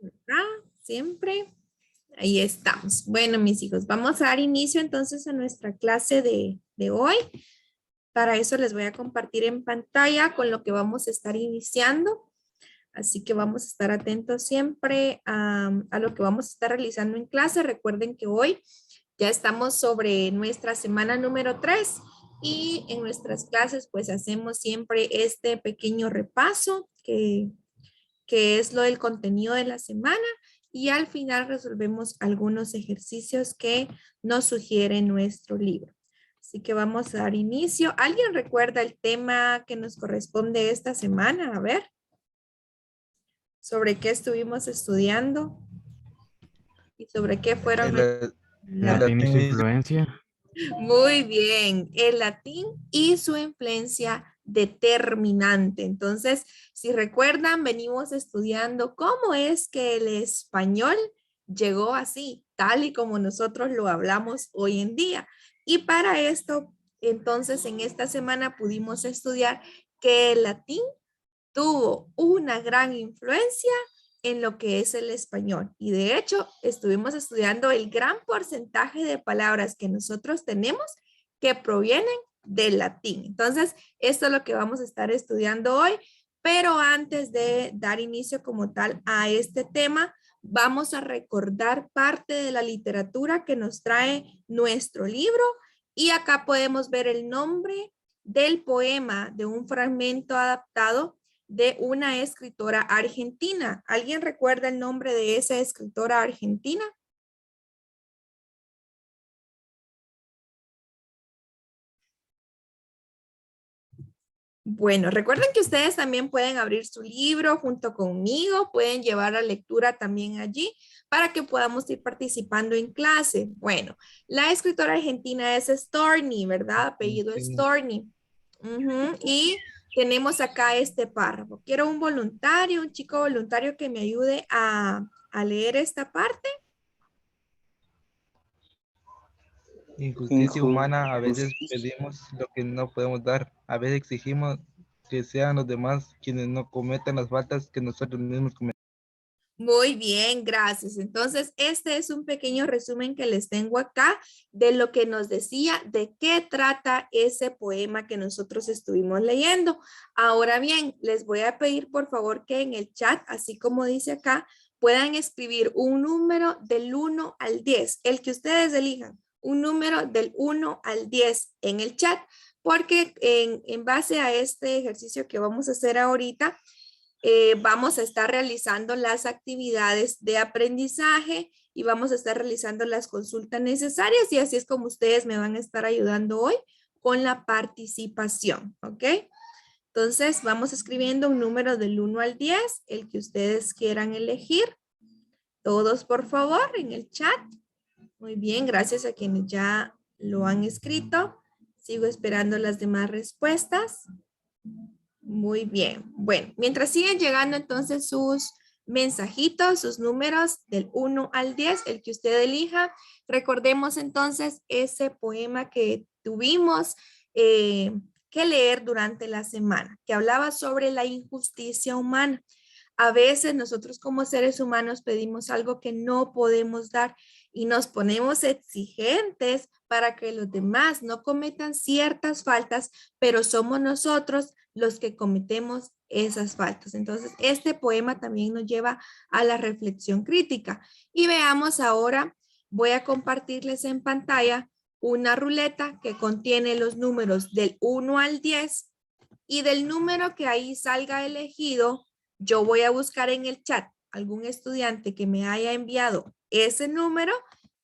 ¿verdad? Siempre. Ahí estamos. Bueno, mis hijos, vamos a dar inicio entonces a nuestra clase de hoy. Para eso les voy a compartir en pantalla con lo que vamos a estar iniciando. Así que vamos a estar atentos siempre a lo que vamos a estar realizando en clase. Recuerden que hoy ya estamos sobre nuestra semana número 3 y en nuestras clases pues hacemos siempre este pequeño repaso que es lo del contenido de la semana y al final resolvemos algunos ejercicios que nos sugiere nuestro libro. Así que vamos a dar inicio. ¿Alguien recuerda el tema que nos corresponde esta semana? A ver, ¿sobre qué estuvimos estudiando? ¿Y sobre qué fueron El, el las... Latín y su latín influencia. Muy bien, el latín y su influencia determinante. Entonces, si recuerdan, venimos estudiando cómo es que el español llegó así, tal y como nosotros lo hablamos hoy en día. Y para esto, entonces, en esta semana pudimos estudiar que el latín tuvo una gran influencia en lo que es el español. Y de hecho, estuvimos estudiando el gran porcentaje de palabras que nosotros tenemos que provienen del latín. Entonces, esto es lo que vamos a estar estudiando hoy. Pero antes de dar inicio como tal a este tema, vamos a recordar parte de la literatura que nos trae nuestro libro. Y acá podemos ver el nombre del poema de un fragmento adaptado de una escritora argentina. ¿Alguien recuerda el nombre de esa escritora argentina? Bueno, recuerden que ustedes también pueden abrir su libro junto conmigo, pueden llevar la lectura también allí para que podamos ir participando en clase. Bueno, la escritora argentina es Storni, ¿verdad? Apellido argentino. Storni. Y tenemos acá este párrafo. Quiero un voluntario, un chico voluntario que me ayude a leer esta parte. Injusticia humana, a veces pedimos lo que no podemos dar, a veces exigimos que sean los demás quienes no cometan las faltas que nosotros mismos cometemos. Muy bien, gracias. Entonces, este es un pequeño resumen que les tengo acá de lo que nos decía, de qué trata ese poema que nosotros estuvimos leyendo. Ahora bien, les voy a pedir por favor que en el chat, así como dice acá, puedan escribir un número del 1 al 10, el que ustedes elijan, un número del 1 al 10 en el chat, porque en base a este ejercicio que vamos a hacer ahorita, vamos a estar realizando las actividades de aprendizaje y vamos a estar realizando las consultas necesarias y así es como ustedes me van a estar ayudando hoy con la participación, ¿ok? Entonces vamos escribiendo un número del 1 al 10, el que ustedes quieran elegir. Todos, por favor, en el chat. Muy bien, gracias a quienes ya lo han escrito. Sigo esperando las demás respuestas. Muy bien. Bueno, mientras siguen llegando entonces sus mensajitos, sus números del 1 al 10, el que usted elija, recordemos entonces ese poema que tuvimos que leer durante la semana, que hablaba sobre la injusticia humana. A veces nosotros como seres humanos pedimos algo que no podemos dar y nos ponemos exigentes para que los demás no cometan ciertas faltas, pero somos nosotros los que cometemos esas faltas. Entonces, este poema también nos lleva a la reflexión crítica. Y veamos ahora, voy a compartirles en pantalla una ruleta que contiene los números del 1 al 10 y del número que ahí salga elegido, yo voy a buscar en el chat algún estudiante que me haya enviado ese número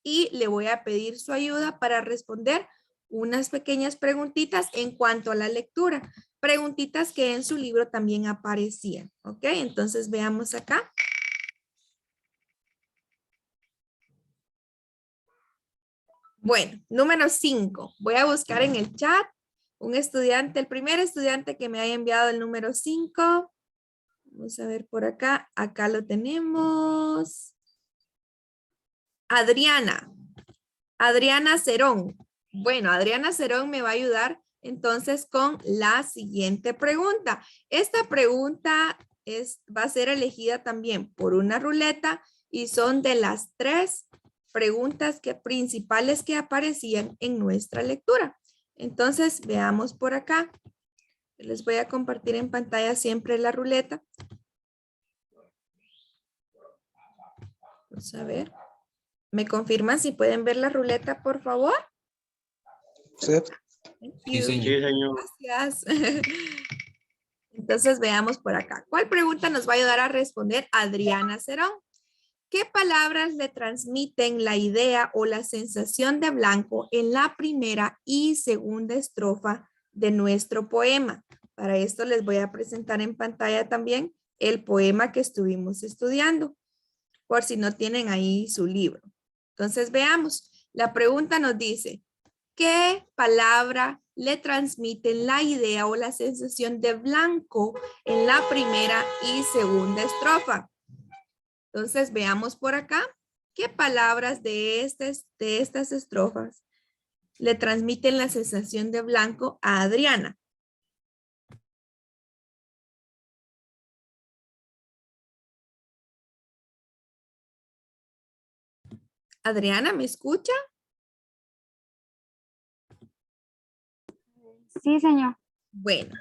y le voy a pedir su ayuda para responder unas pequeñas preguntitas en cuanto a la lectura. Preguntitas que en su libro también aparecían. ¿Ok? Entonces veamos acá. Bueno, número 5. Voy a buscar en el chat un estudiante, el primer estudiante que me haya enviado el número 5. Vamos a ver por acá. Acá lo tenemos. Adriana. Adriana Cerón. Bueno, Adriana Cerón me va a ayudar entonces con la siguiente pregunta. Esta pregunta va a ser elegida también por una ruleta y son de las 3 preguntas principales que aparecían en nuestra lectura. Entonces, veamos por acá. Les voy a compartir en pantalla siempre la ruleta. Vamos a ver. ¿Me confirman si pueden ver la ruleta, por favor? Sí. Sí, señor. Gracias. Entonces veamos por acá. ¿Cuál pregunta nos va a ayudar a responder Adriana Cerón? ¿Qué palabras le transmiten la idea o la sensación de blanco en la primera y segunda estrofa de nuestro poema? Para esto les voy a presentar en pantalla también el poema que estuvimos estudiando, por si no tienen ahí su libro. Entonces veamos. La pregunta nos dice, ¿qué palabra le transmiten la idea o la sensación de blanco en la primera y segunda estrofa? Entonces veamos por acá, ¿qué palabras de estas estrofas le transmiten la sensación de blanco a Adriana? Adriana, ¿me escucha? Sí, señor. Bueno,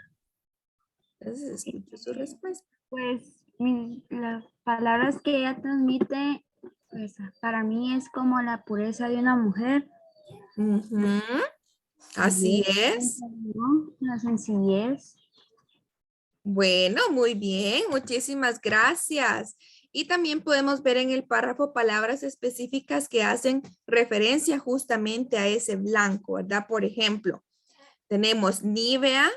entonces escucho su respuesta. Pues las palabras que ella transmite, pues para mí es como la pureza de una mujer. Ujú. Así es. La sencillez. Bueno, muy bien, muchísimas gracias. Y también podemos ver en el párrafo palabras específicas que hacen referencia justamente a ese blanco, ¿verdad? Por ejemplo, tenemos nívea,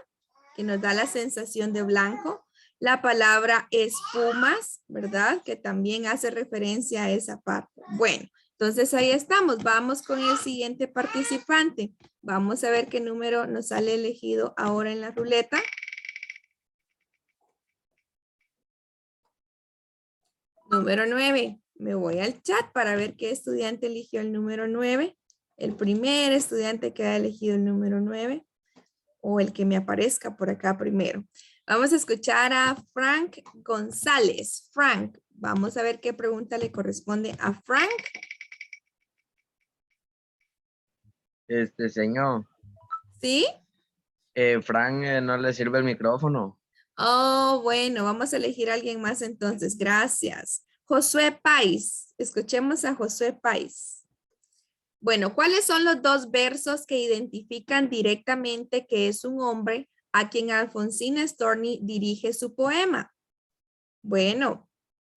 que nos da la sensación de blanco. La palabra espumas, ¿verdad? Que también hace referencia a esa parte. Bueno, entonces ahí estamos. Vamos con el siguiente participante. Vamos a ver qué número nos sale elegido ahora en la ruleta. Número 9. Me voy al chat para ver qué estudiante eligió el número 9. El primer estudiante que ha elegido el número 9 o el que me aparezca por acá primero. Vamos a escuchar a Frank González. Frank, vamos a ver qué pregunta le corresponde a Frank. Señor, ¿Sí? Frank no le sirve el micrófono. Oh, bueno, vamos a elegir a alguien más entonces. Gracias. Josué Pais. Escuchemos a Josué Pais. Bueno, ¿cuáles son los 2 versos que identifican directamente que es un hombre a quien Alfonsina Storni dirige su poema? Bueno,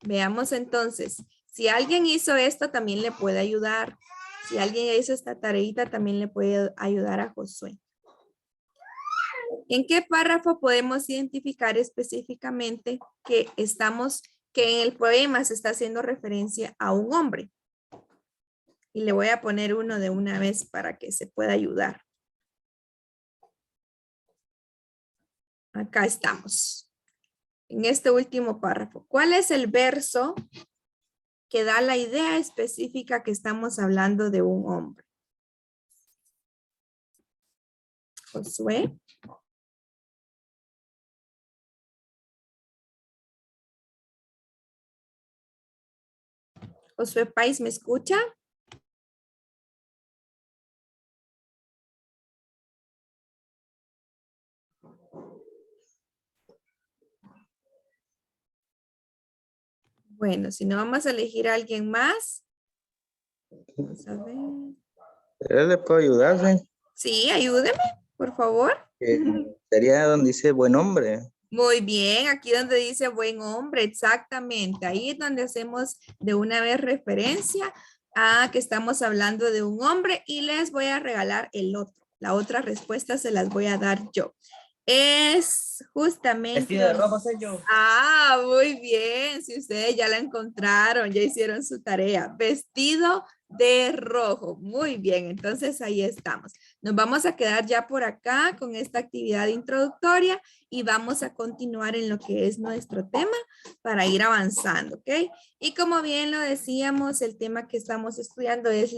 veamos entonces. Si alguien hizo esto, también le puede ayudar. Si alguien hizo esta tareita, también le puede ayudar a Josué. ¿En qué párrafo podemos identificar específicamente que en el poema se está haciendo referencia a un hombre? Y le voy a poner uno de una vez para que se pueda ayudar. Acá estamos. En este último párrafo. ¿Cuál es el verso que da la idea específica que estamos hablando de un hombre? Josué. Josué Pais, ¿me escucha? Bueno, si no, vamos a elegir a alguien más. Vamos a ver. ¿Yo le puedo ayudar? Sí? Sí, ayúdeme, por favor. Sería donde dice buen hombre. Muy bien, aquí donde dice buen hombre, exactamente. Ahí es donde hacemos de una vez referencia a que estamos hablando de un hombre y les voy a regalar el otro. La otra respuesta se las voy a dar yo. Es justamente... Vestido de rojo soy yo. Ah, muy bien. Si ustedes ya la encontraron, ya hicieron su tarea. Vestido de rojo. Muy bien. Entonces ahí estamos. Nos vamos a quedar ya por acá con esta actividad introductoria y vamos a continuar en lo que es nuestro tema para ir avanzando, ¿ok? Y como bien lo decíamos, el tema que estamos estudiando es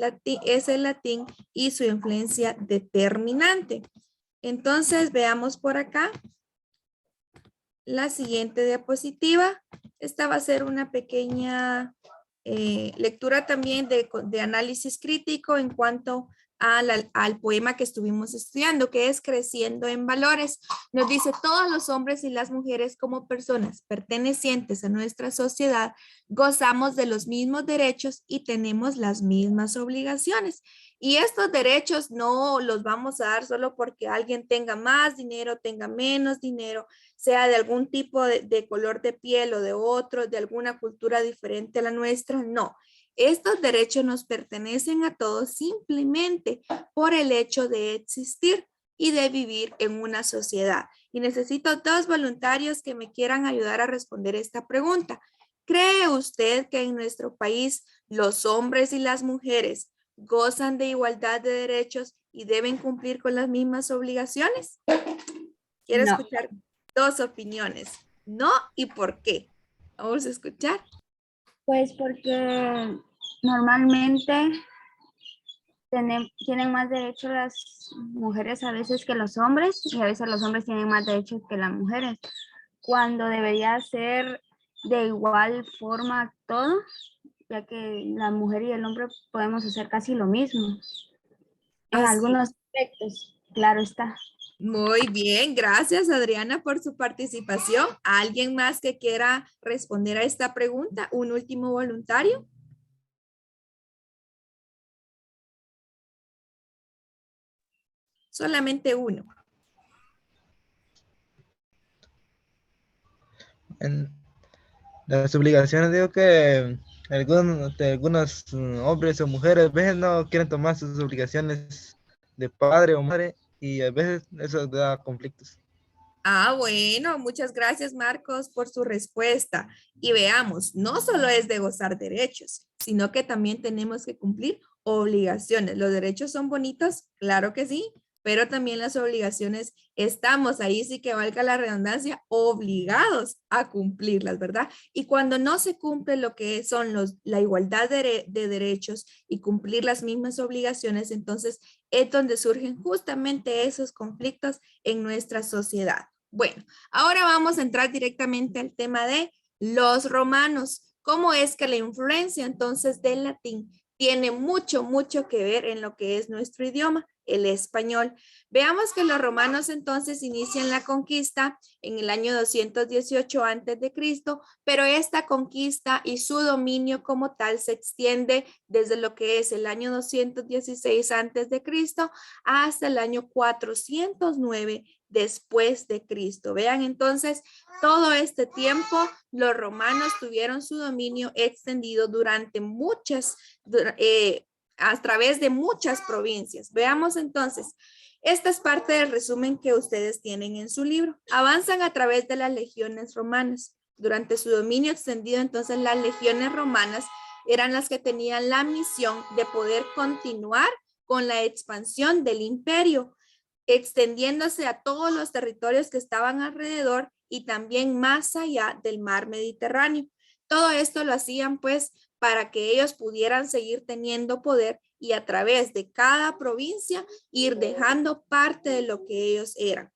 el latín y su influencia determinante. Entonces veamos por acá. la siguiente diapositiva. Esta va a ser una pequeña lectura también de análisis crítico en cuanto al poema que estuvimos estudiando, que es Creciendo en Valores. Nos dice: todos los hombres y las mujeres como personas pertenecientes a nuestra sociedad gozamos de los mismos derechos y tenemos las mismas obligaciones. Y estos derechos no los vamos a dar solo porque alguien tenga más dinero, tenga menos dinero, sea de algún tipo de color de piel o de otro, de alguna cultura diferente a la nuestra. No, estos derechos nos pertenecen a todos simplemente por el hecho de existir y de vivir en una sociedad. Y necesito 2 voluntarios que me quieran ayudar a responder esta pregunta. ¿Cree usted que en nuestro país los hombres y las mujeres gozan de igualdad de derechos y deben cumplir con las mismas obligaciones? Quiero No. escuchar 2 opiniones. ¿No? ¿Y por qué? Vamos a escuchar. Pues porque normalmente tienen más derechos las mujeres a veces que los hombres, y a veces los hombres tienen más derechos que las mujeres, cuando debería ser de igual forma todo, ya que la mujer y el hombre podemos hacer casi lo mismo en Así. algunos aspectos, claro está. Muy bien, gracias Adriana por su participación. ¿Alguien más que quiera responder a esta pregunta? ¿Un último voluntario? Solamente uno. En las obligaciones, digo que algunos hombres o mujeres a veces no quieren tomar sus obligaciones de padre o madre y a veces eso da conflictos. Bueno, muchas gracias Marcos por su respuesta. Y veamos, no solo es de gozar derechos, sino que también tenemos que cumplir obligaciones. ¿Los derechos son bonitos? Claro que sí, pero también las obligaciones estamos ahí, sí que valga la redundancia, obligados a cumplirlas, ¿verdad? Y cuando no se cumple lo que son la igualdad de derechos y cumplir las mismas obligaciones, entonces es donde surgen justamente esos conflictos en nuestra sociedad. Bueno, ahora vamos a entrar directamente al tema de los romanos. ¿Cómo es que la influencia entonces del latín tiene mucho que ver en lo que es nuestro idioma, el español? Veamos que los romanos entonces inician la conquista en el año 218 antes de Cristo, pero esta conquista y su dominio como tal se extiende desde lo que es el año 216 antes de Cristo hasta el año 409 después de Cristo. Vean entonces, todo este tiempo los romanos tuvieron su dominio extendido durante a través de muchas provincias. Veamos entonces, esta es parte del resumen que ustedes tienen en su libro. Avanzan a través de las legiones romanas. Durante su dominio extendido, entonces las legiones romanas eran las que tenían la misión de poder continuar con la expansión del imperio, extendiéndose a todos los territorios que estaban alrededor y también más allá del mar Mediterráneo. Todo esto lo hacían pues para que ellos pudieran seguir teniendo poder y a través de cada provincia ir dejando parte de lo que ellos eran.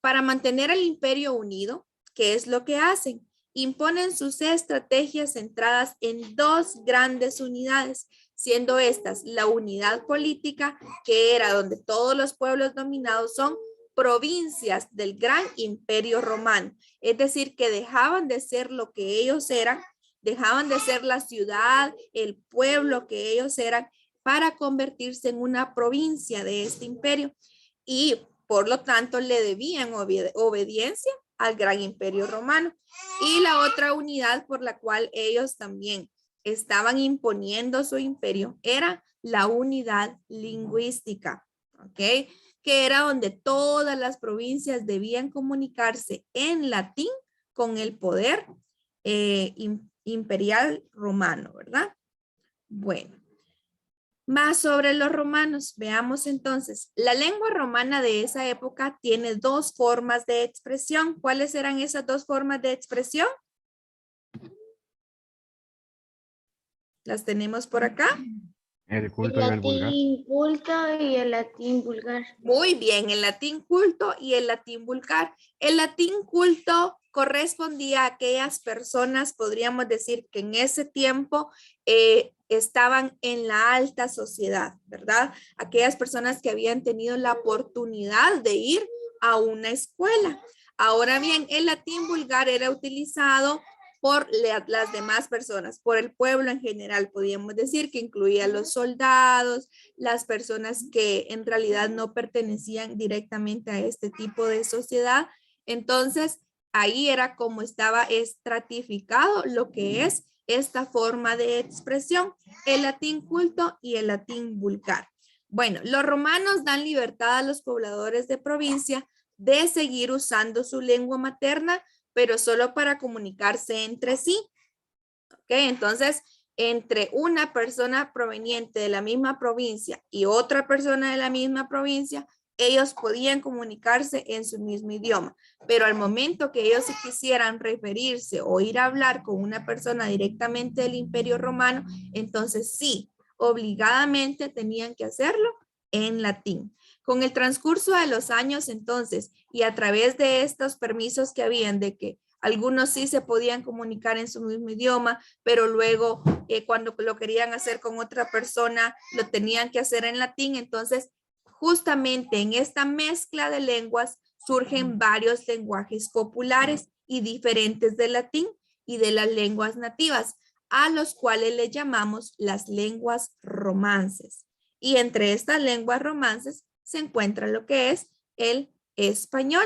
Para mantener el imperio unido, ¿qué es lo que hacen? Imponen sus estrategias centradas en 2 grandes unidades, siendo estas la unidad política, que era donde todos los pueblos dominados son provincias del gran imperio romano, es decir, que dejaban de ser lo que ellos eran, dejaban de ser la ciudad, el pueblo que ellos eran, para convertirse en una provincia de este imperio y por lo tanto le debían obediencia al gran imperio romano. Y la otra unidad por la cual ellos también estaban imponiendo su imperio era la unidad lingüística, ¿ok? Que era donde todas las provincias debían comunicarse en latín con el poder imperial romano, ¿verdad? Bueno, más sobre los romanos. Veamos entonces, la lengua romana de esa época tiene 2 formas de expresión. ¿Cuáles eran esas 2 formas de expresión? Las tenemos por acá. El culto y el vulgar. latín culto y el latín vulgar. Muy bien, el latín culto y el latín vulgar. El latín culto correspondía a aquellas personas, podríamos decir que en ese tiempo estaban en la alta sociedad, ¿verdad? Aquellas personas que habían tenido la oportunidad de ir a una escuela. Ahora bien, el latín vulgar era utilizado por las demás personas, por el pueblo en general, podríamos decir que incluía a los soldados, las personas que en realidad no pertenecían directamente a este tipo de sociedad. Entonces, ahí era como estaba estratificado lo que es esta forma de expresión, el latín culto y el latín vulgar. Bueno, los romanos dan libertad a los pobladores de provincia de seguir usando su lengua materna, pero solo para comunicarse entre sí. ¿Ok? Entonces, entre una persona proveniente de la misma provincia y otra persona de la misma provincia, ellos podían comunicarse en su mismo idioma, pero al momento que ellos se quisieran referirse o ir a hablar con una persona directamente del Imperio Romano, entonces sí, obligadamente tenían que hacerlo en latín. Con el transcurso de los años entonces y a través de estos permisos que habían de que algunos sí se podían comunicar en su mismo idioma, pero luego cuando lo querían hacer con otra persona lo tenían que hacer en latín. Entonces, justamente en esta mezcla de lenguas surgen varios lenguajes populares y diferentes del latín y de las lenguas nativas, a los cuales le llamamos las lenguas romances. Y entre estas lenguas romances se encuentra lo que es el español,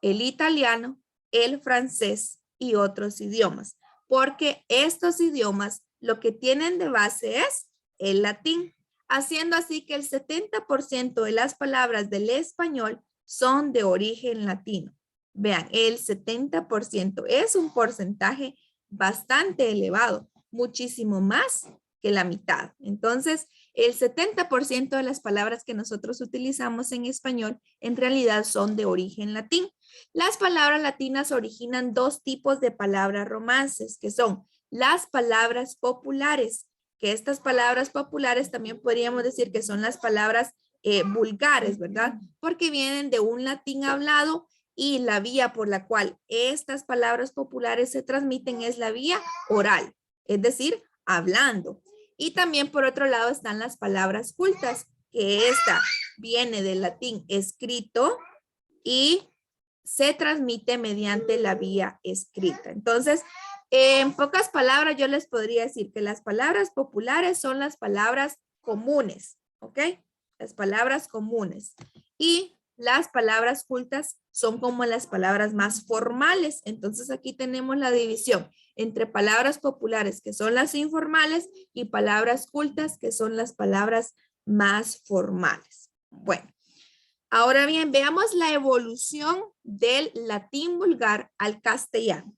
el italiano, el francés y otros idiomas, porque estos idiomas lo que tienen de base es el latín, haciendo así que el 70% de las palabras del español son de origen latino. Vean, el 70% es un porcentaje bastante elevado, muchísimo más que la mitad. Entonces, el 70% de las palabras que nosotros utilizamos en español en realidad son de origen latín. Las palabras latinas originan dos tipos de palabras romances, que son las palabras populares, que estas palabras populares también podríamos decir que son las palabras vulgares, ¿verdad? Porque vienen de un latín hablado y la vía por la cual estas palabras populares se transmiten es la vía oral, es decir, hablando. Y también por otro lado están las palabras cultas, que esta viene del latín escrito y se transmite mediante la vía escrita. Entonces, en pocas palabras yo les podría decir que las palabras populares son las palabras comunes, ¿ok? Las palabras comunes. Y las palabras cultas son como las palabras más formales. Entonces aquí tenemos la división entre palabras populares, que son las informales, y palabras cultas, que son las palabras más formales. Bueno, ahora bien, veamos la evolución del latín vulgar al castellano.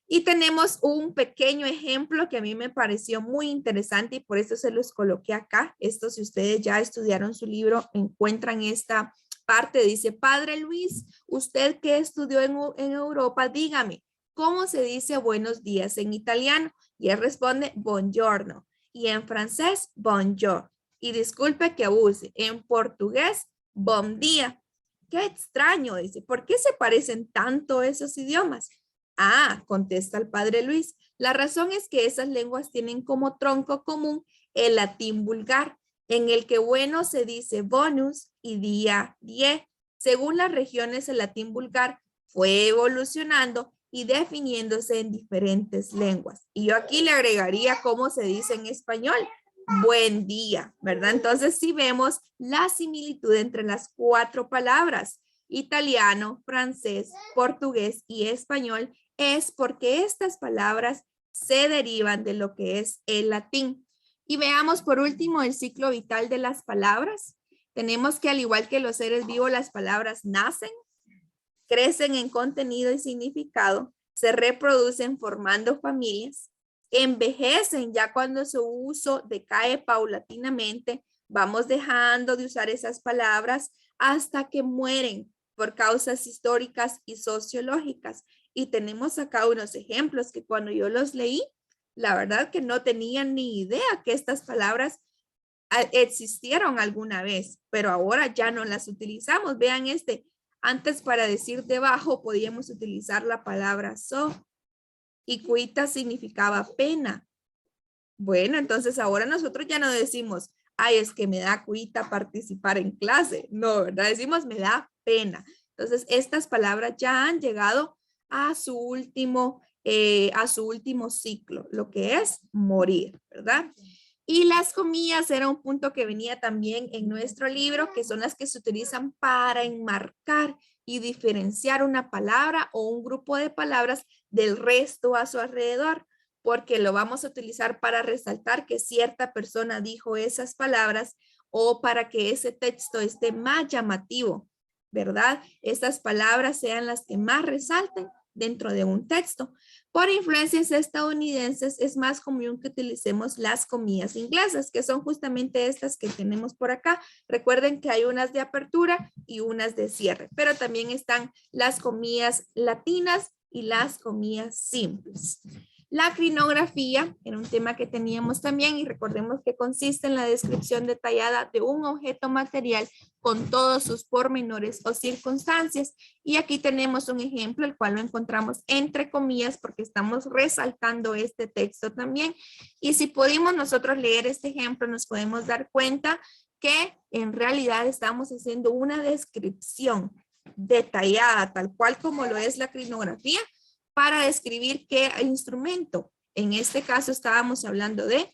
Y tenemos un pequeño ejemplo que a mí me pareció muy interesante y por eso se los coloqué acá. Esto, si ustedes ya estudiaron su libro, encuentran esta parte. Dice, Padre Luis, usted que estudió en Europa, dígame, ¿cómo se dice buenos días en italiano? Y él responde, buongiorno. Y en francés, bonjour. Y disculpe que abuse. En portugués, bon día. Qué extraño, dice. ¿Por qué se parecen tanto esos idiomas? Ah, contesta el Padre Luis. La razón es que esas lenguas tienen como tronco común el latín vulgar, en el que bueno se dice bonus y día, die. Según las regiones, el latín vulgar fue evolucionando y definiéndose en diferentes lenguas. Y yo aquí le agregaría cómo se dice en español. Buen día, ¿verdad? Entonces sí vemos la similitud entre las cuatro palabras, italiano, francés, portugués y español, es porque estas palabras se derivan de lo que es el latín. Y veamos por último el ciclo vital de las palabras. Tenemos que al igual que los seres vivos, las palabras nacen, crecen en contenido y significado, se reproducen formando familias, envejecen ya cuando su uso decae paulatinamente, vamos dejando de usar esas palabras hasta que mueren por causas históricas y sociológicas. Y tenemos acá unos ejemplos que cuando yo los leí, la verdad que no tenía ni idea que estas palabras existieron alguna vez, pero ahora ya no las utilizamos. Vean antes para decir debajo podíamos utilizar la palabra so y cuita significaba pena. Bueno, entonces ahora nosotros ya no decimos, ay, es que me da cuita participar en clase. No, ¿verdad? Decimos, me da pena. Entonces, estas palabras ya han llegado a su último ciclo, lo que es morir, ¿verdad? Y las comillas era un punto que venía también en nuestro libro, que son las que se utilizan para enmarcar y diferenciar una palabra o un grupo de palabras del resto a su alrededor, porque lo vamos a utilizar para resaltar que cierta persona dijo esas palabras o para que ese texto esté más llamativo, ¿verdad? Estas palabras sean las que más resalten dentro de un texto. Por influencias estadounidenses es más común que utilicemos las comillas inglesas, que son justamente estas que tenemos por acá. Recuerden que hay unas de apertura y unas de cierre, pero también están las comillas latinas y las comillas simples. La crinografía era un tema que teníamos también y recordemos que consiste en la descripción detallada de un objeto material con todos sus pormenores o circunstancias. Y aquí tenemos un ejemplo, el cual lo encontramos entre comillas porque estamos resaltando este texto también. Y si pudimos nosotros leer este ejemplo, nos podemos dar cuenta que en realidad estamos haciendo una descripción detallada, tal cual como lo es la crinografía, para describir qué instrumento. En este caso estábamos hablando de